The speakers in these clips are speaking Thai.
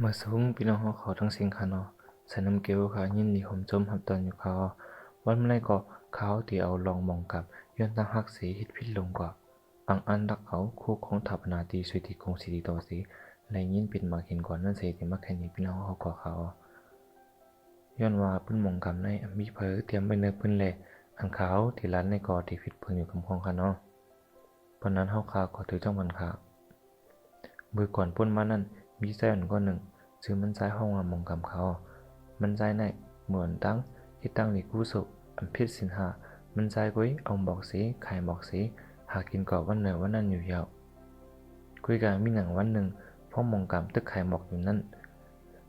มาสูงพี่น้องเขาทั้งสิงคานอสนำเกลค่ะยินดีผมจมหับตอนอยู่เขาวันเมื่อไรก็เขาที่เอาลองมองกับย้อนตั้งหักสีฮิตพิษลงกว่าอังอันรักเขาคู่ของทับนาตีสุติคงสีต่อสีและยินปิดมาเห็นก่อนนั่นเสียที่มาแค่นี้พี่น้องเขากว่าเขาย้อนว่าปื้นมองกับในมีเพอเตรียมไปเนื้อปื้นแหล่อันเขาที่ร้านในกอที่ฟิตปืนอยู่กับของค่ะเนาะเพราะนั้นเขาขาก็ถือจ้องมันขามือก่อนป้นมานั่นมีแสนก็หนึ่งซึ่งมันใจห้องมองกับเขามันใจในเหมือนตั้งที่ตั้งหลีกู้สุอันพิษสินหามันใจกุ้ยเอาบอกสีไข่บอกสีหากินก่อวันเหนือวันนั้นอยู่ยาวคุยกันมีหนังวันหนึ่งพ่อมองกับตึกไข่หมอกอยู่นั่น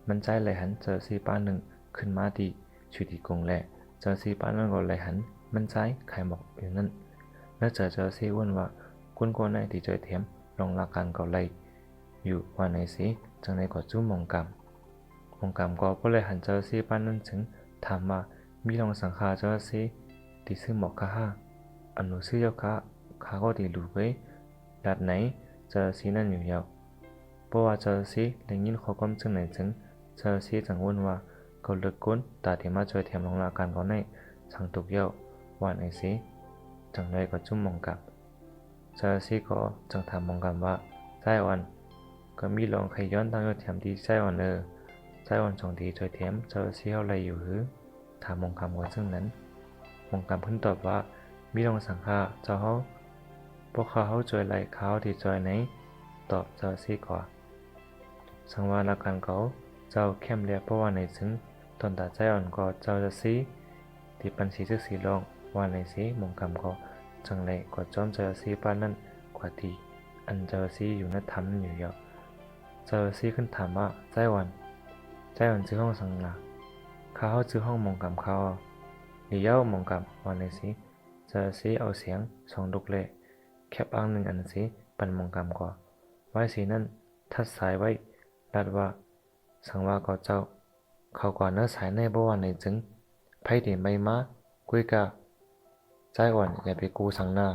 มันใจไหลหันเจอซีป้าหนึ่งขึ้นมาดีชุดีกงแหละเจอซีป้านั่นก็ไหลหันมันใจไข่หมอกอยู่นั่นแล้วเจอซีอ้วนว่ากุนกวนในที่เจอเทียมลองลาการก็ไหลอยู่ว่าไหนสิจังในก็จุ้มมองกำก็เลยหันเจอซีป้านนั่นถึงถามว่ามีลองสังขารเจอซีที่ซื้อหมอกค่าห้าอันหนูซื้อยาค่าก็ดีรู้ไว้ดัดไหนเจอซีนั่นอยู่ยาวเพราะว่าเจอซีได้ยินข้อความจึงไหนถึงเจอซีจังวุ่นว่าเขาเลิกก้นตาที่มาช่วยเทียมลองลาการก็ในสังตุกเย้าว่าไหนสิจังเลยก็จุ้มมองกับเจอซีก็จังถามมองกันว่าใจอ่อนก็มีลองใครย้อนตั้งยศเทียมดีใจอ่อนใจอ่อนจงดีช่วยเทียมเจอซีเอาอะไรอยู่หรือถามมองคำว่าซึ่งนั้นมองคำขึ้นตอบว่ามีลองสังฆาเจ้าเขาพวกเขาช่วยไหลเขาที่ช่วยไหนตอบเจอซีก่อนสังวาลากันเขาเจ้าเข้มเรียบเพราะว่าในซึ่งตอนตาใจอ่อนก็เจ้าจะซีที่ปันสีซึกสีลองว่าในสีมองคำก็จังเลยก็จอมเจอซีป้านั่นกว่าที่อันเจอซีอยู่นัดทำนั่นอยู่ยาวเจอซีขึ้นถามว่าใจวันซื้อห้องสังลาเขาซื้อห้องมองกับเขาหรือเย้ามองกับวันในสีเจอซีเอาเสียงสองดุกเล่แคบอ้างหนึ่งอันสีปันมองกับก็ไว้สีนั่นทัดสายไว้ลัดว่าสังว่าก็เจ้าเขาก่อนเนื้อสายในบ่วันในจึงไพ่เดียมใบม้ากุยกะใจอ่อนอย่าไปกูสังหน้า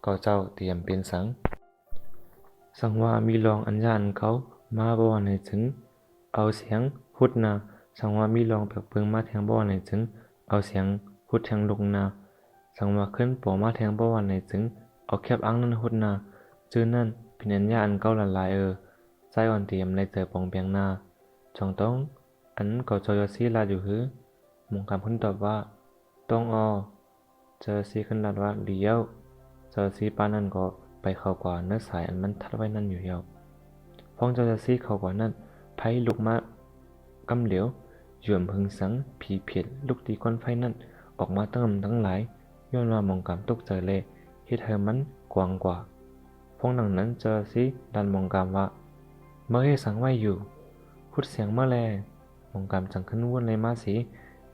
ก็เจ้าเตรียมเป็นสังว่ามีลองอัญญาณเขามาบ่วันในจึงเอาเสียงพุดนาสังว่ามีลองเปลือกเปลืองมาแทงบ่วันในจึงเอาเสียงพุดแทงลงนาสังว่าขึ้นปอมาแทงบ่วันในจึงเอาแคบอังนั่นหุดนาจื้อนั่นเป็นอัญญาอันเก้าละลายใจอ่อนเตรียมในเจอปองเปียงนาจองต้องอันก็จอยซีลาอยู่หือมงคำขึ้นตอบว่าต้องเจอซีขึ้นลาดว่าเลี้ยวเจอซีป้านั่นก็ไปเข้ากว่าเนื้อสายอันมันทัดไว้นั่นอยู่ยาวพ้องเจอซีเข้ากว่านั่นไพ่ลุกมากำเหลียวหย่วมพึงสังผีเพียดลูกตีก้อนไฟนั่นออกมาตั้งหลายย้อนว่ามองกำตกใจเลยเฮ็ดให้มันกว้างกว่าพ้องดังนั้นเจอซีดันมองกำว่าเมื่อให้สังไว้อยู่พูดเสียงเมื่อแลมองกำจังขึ้นวุ่นเลยมาสี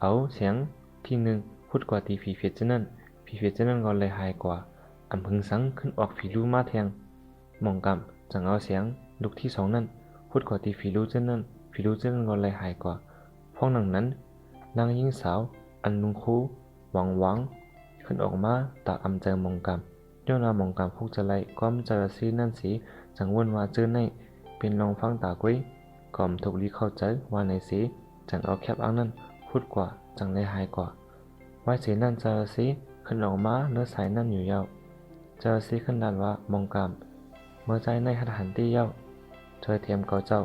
เอาเสียงที่หนึ่งพูดกว่าตีผีเพียดเจ้านั่นผีเพียดเจ้านั่นก็เลยหายกว่าอันพึงสังขึ้นออกผีรู้มาแทงมองกำจังเอาเสียงลูกที่สองนั่นพูดกว่าตีผีรู้เจ้านั่นผีรู้เจ้านั่นก็เลยหายกว่าพ้องดังนั้นนางหญิงสาวอันลุงคูหวังขึ้นออกมาตากอำเจอมองกำย้อนว่ามองกำพวกจะไล่ก้อมเจอซีนั่นสีจังวนว่าเจอในเป็นลองฟังตากุ้ยก่อมถูกลีเข้าใจว่าในสีจังเอาแคบอังนั่นพูดกว่าจังได้หายกว่าไว้สีนั่นเจอสีขึ้นออกมาเนื้อสายนั่นอยู่ยาวเจอสีขึ้นดันว่ามองกำเมื่อใจในหันตีเย้าเธอเทียมเกาเจ้า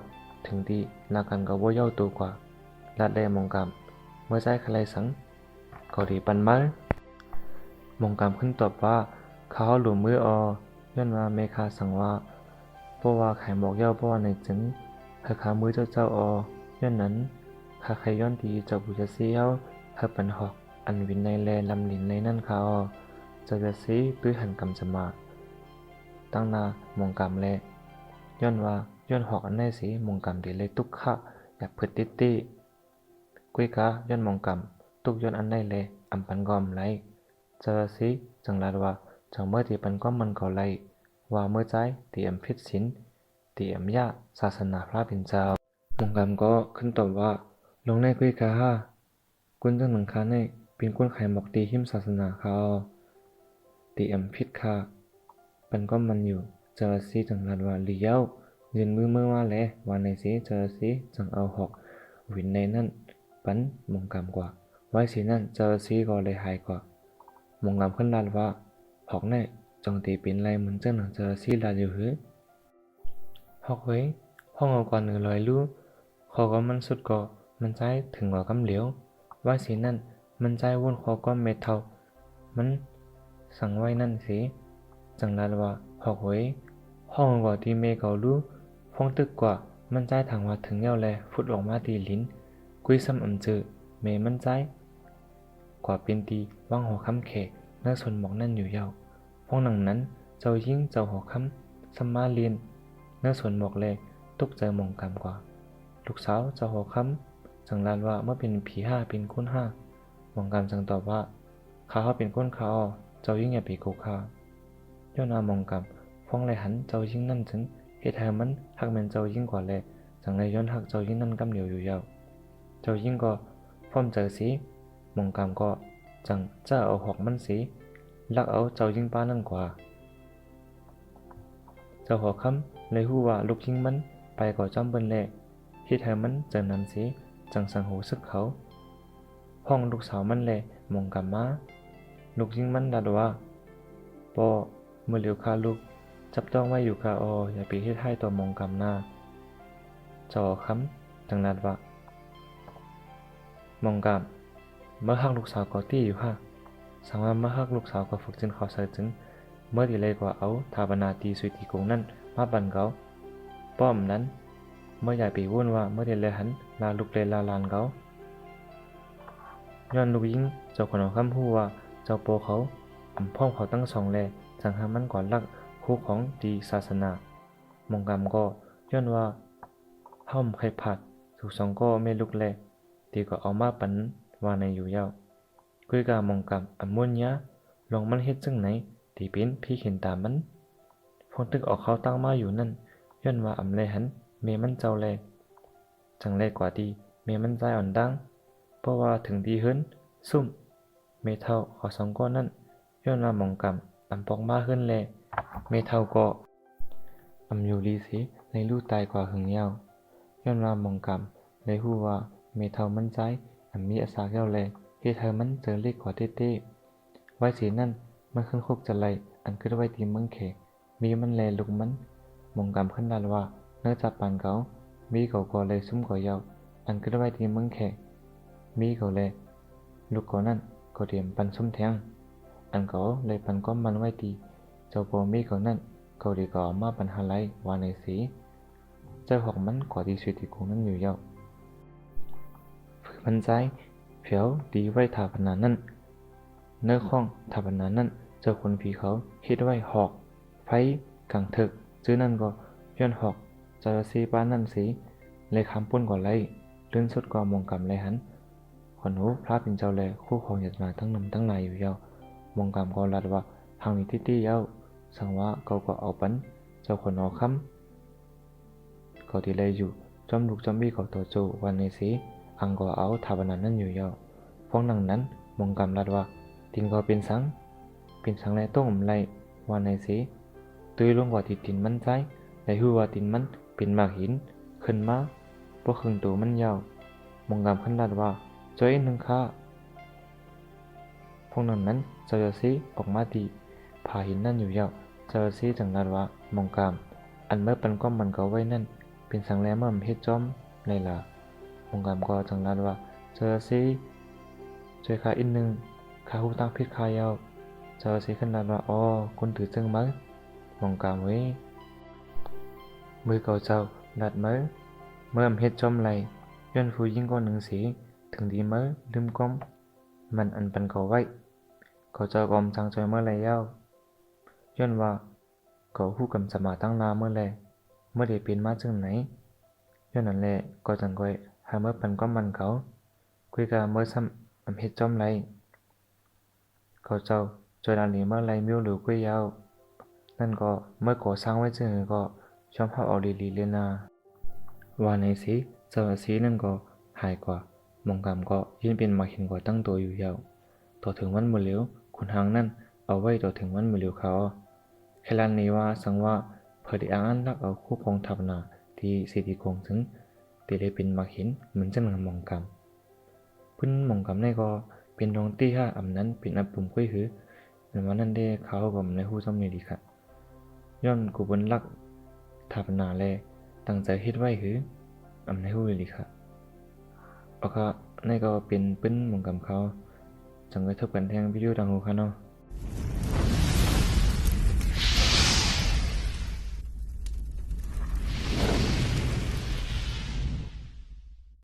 ถึงดีลากันก็บ่เย้าตัวกว่าลาดแดมองกำเมื่อใจใครสังก็ดีปันมามองกำขึ้นตอบว่าเขาหลุมมือย้อนว่าเมคาสังว่าเพราะว่าไข่บอกเย้าเพราะว่าในจึงขามือเจ้าย้อนนั้นขาใครย้อนดีเจ้าบุจะเสียวปันหอกอันวินในแลลำลินในนั่นเขาเจ้าจะซีตื้อหันกำจะมาตั้งนามองกำแลย้อนว่าย้อนหอกอันในสีมองกำดีเลยตุกขะอยากเพิดตี้กุยกะย้อนมองกำตุกย้อนอันในเลยอำปันกอมไรเจ้าซีจังลาดว่าจังเมื่อที่ปันก้อมมันก็ไรว่าเมื่อใจเตรียมพิษสินเตรียมยาศาสนาพระเป็นเจ้ามงกำก็ขึ้นตอบว่าลงในกุยกะกุนจังหนังคาในเป็นกุนไข่หมอกตีหิมศาสนาเขาเตรียมพิษคาปันก็มันอยู่เจอซีจังลาดว่าเลี้ยว ยืนมือมาแลว่าในสีเจอสีจังเอาหอกวินในนั่นปันมงกำกว่าไว้สีนั่นเจอสีก็เลยหายกว่ามงกำขึ้นลาดว่าหอกแน่จงตีปินไรเหมือนเจ้าหนังเจอสีลาดอยู่หือหอกเว้ยห้องเอาก่อนหนึ่งลอยลู่ขอก็มันสุดก็มันใจถึงกว่ากำเหลียวไว้สีนั่นมันใจวุ่นขอก็เม็ดเท่ามันสั่งไว้นั่นสิจังลาดว่าหอกเว้ยห้องก่อที่เมเกาลู่ฟงตึกกว่ามันใจถังว่าถึงเย้าแลฟุดออกมาตีลิ้นกุยซ้ำจือเมมันใจกว่าเป็นตีว่างหัวคำเขเนื้อส่วนหมอกนั่นอยู่เย้าห้องหนังนั้นเจ้ายิ่งเจ้าหัวคำสมาเลียนเนื้อส่วนหมอกแลตกใจมองกำกว่าลูกสาวเจ้าหัวคำจังลานว่าเมื่อเป็นผีห้าเป็นคุ้นห้ามองกำจังตอบว่าข้าเป็นก้นข้าเจ้ายิ่งอย่าไปโกข้าย้อนอามองกำฟ้องเลยหันเจ้ายิ่งนั่นถึงเหตุให้มันหักแม่นเจ้ายิ่งกว่าแลจังเลยย้อนหักเจ้ายิ่งนั่นกำเหลียวอยู่ยาวเจ้ายิ่งก็พร้อมเจอสีมองกำก็จังเจ้าเอาหอกมันสีลักเอาเจ้ายิ่งป้านั่นกว่าเจ้าหัวคำเลยหูว่าลูกยิ่งมันไปก่อจอมเบิ้นแลเหตุให้มันเจอนั้นสีจังสังหูซึกเขาห้องลูกสาวมันแลมองกำมาลูกยิ่งมันดัดว่าปอเมื่อเหลียวคาลูกจับต้องไว้อยู่กะอย่าไปเฮ็ดให้ตัวมองกำหน้าจอคำจังนัดว่ามองกำเมื่อหักลูกสาวก็ตี้อยู่ฮะสังว่าเมื่อหักลูกสาวก็ฝึกจนเขาใส่ถึงเมื่อดีเลยกว่าเอาทาบนาตีสุยตีกงนั่นมาบันเขาป้อมนั้นเมื่อใหญ่ไปวุ่นว่าเมื่อดีเลยหันลาลูกเลยลาลานเขาย้อนลูกยิงเจ้าคนเอาคำพูดว่าเจ้าโปเขาพ่อเขาตั้งสองแลจังหามันก่อนลักคู่ของดีศาสนามองกำก็ย้อนว่าห้อมไข่ผัดถูกสองก็ไม่ลุกแลตีก็เอามาปันว่าในอยู่ยาวกุยกามองกำมุ่นยะลองมันเฮ็ดจังไหนตีเป็นพี่เห็นตามมันพงตึกออกเขาตั้งมาอยู่นั่นย้อนว่าเลยหันเมมันเจ้าแลจังแลกว่าดีเมมันใจอ่อนดังเพราะว่าถึงดีเฮิรนซุ่มเมเท่าขอสองก้อนนั่นย้อนว่ามองกำปอกมาขึ้นแลเมเท่าก็อยู่ดีสิในลู่ตายกว่าหึงยาวย้อนว่ามองกำเลยหู้ว่าเมเท่ามันใจมีอาสาแก้วแลเฮ็ดให้มันเจอเล็กกว่าเต้ๆไว้สีนั่นมันขึ้นคุกจะไลขึ้นไว้ตีเมืองเขมีมันแลลุกมันมองกำขึ้นลานว่าเนื้อจับปานเขามีเขาก็เลยซุ่มก่อยาวขึ้นไว้ตีเมืองเขมีเขาเลยลูกก่อนั่นก็เตรียมปันซุ่มแทงเขาเลยปันก้อมมันไว้ตีเจ้าโปมีเขานั่นเขาดีก็มาปันหาไลว่าในสีเจ้าหอกมันกว่าดีสุดที่คงนั่นอยู่ยาวฝืนมันใจเผียวดีไว้ถาพนานั่นเนื้อข้องถาพนานั่นเจ้าคนผีเขาคิดไว้หอกไฟกังเถกซื้อนั่นก็ย้อนหอกเจ้าสีป้านั่นสีเลยคำปุ้นก่อนไล่ลื่นสุดก็มองกำเลยหันขนหูพระเป็นเจ้าแลคู่ของหยัดมาทั้งนมทั้งนายอยู่ยาวมองกำก็รัดว่าทางนี้ที่ยาวสังว่าเขาก็เอาปันเจ้าคนเอาคำเขาที่เลยอยู่จอมลูกจอมบี้เขาตัวโจวันในสีก็เอาทาบนานั่นอยู่ยาวฟ้องหนังนั้นมองกำรัดว่าตินก็เป็นสังแลต้องไรวันในสีตุยลงกว่าที่ตินมันใจแต่หูว่าตินมันเป็นมากหินขึ้นมาเพราะครึ่งตัวมันยาวมองกำขันรัดว่าจ้อยหนึ่งข้าพวกนั้นเจ้าสีออกมาดีผาหินนั่นอยู่ยาวเจ้าสีจังรัดว่ามองกำเมื่อปันก้อมมันก็ไว้นั่นเป็นสังแลเมื่อมเฮ็ดจอมในล่ะมองกำก็จังรัดว่าเจ้าสีช่วยข้าอีกหนึ่งข้าหูตั้งพิษข้ายาวเจ้าสีขันรัดว่าคุณถือจึงมั้งมองกำเว้ยมือเก่าเจ้าดัดเมื่อมเฮ็ดจอมไหลย้อนฟูยิ่งก้อนหนึ่งสีถึงดีลืมก้มมันปันเขาไว้เขาเจ้ากอมจังจอยเมื่อไรยาวย้อนว่าเขาหู้กำสมาตั้งนาเมื่อไรเมื่อได้เป็นมาจึงไหนย้อนนั่นแหละก็จังก้อยหาเมื่อปันก้อมมันเขาคุยกันเมื่อซ้ำเฮ็ดจอมไรเขาเจ้าจอยดันนี้เมื่อไรมิ้วหรือกุ้ยยาวนั่นก็เมื่อก่อสร้างไว้จึงก็ชอบเอาลีเลยนาว่าในสีเจ้าสีนั่นก็หายกว่ามองกำก็ยิ่งเป็นมาเห็นกว่าตั้งตัวอยู่ยาวต่อถึงวันมือเหลียวคุณหางนั่นเอาไว้ต่อถึงวันมือเหลียวเขาแค่ลานนี้ว่าสังว่าพ เขาได้อันลักเอาคู่กองทัพนาที่สิริคงถึงตีได้เป็นมักเห็นเหมือนจังมองกำพึ่นมองกำในก็เป็นรองตี้ห้าอำนั้นเป็นอับปุ่มกุ้ยหือในวันนั้นได้เขาก็ในหู้ซ้ำนี่ดีค่ะย้อนกูบนลักทัพนาแลตั้งใจเฮ็ดไว้หืออำในหู้ดีค่ะเอาค่ะในก็เป็นปึ้นมองกำเขาจังไว้ทบกันแทงวิดีโอดังหูค่ะเนาะ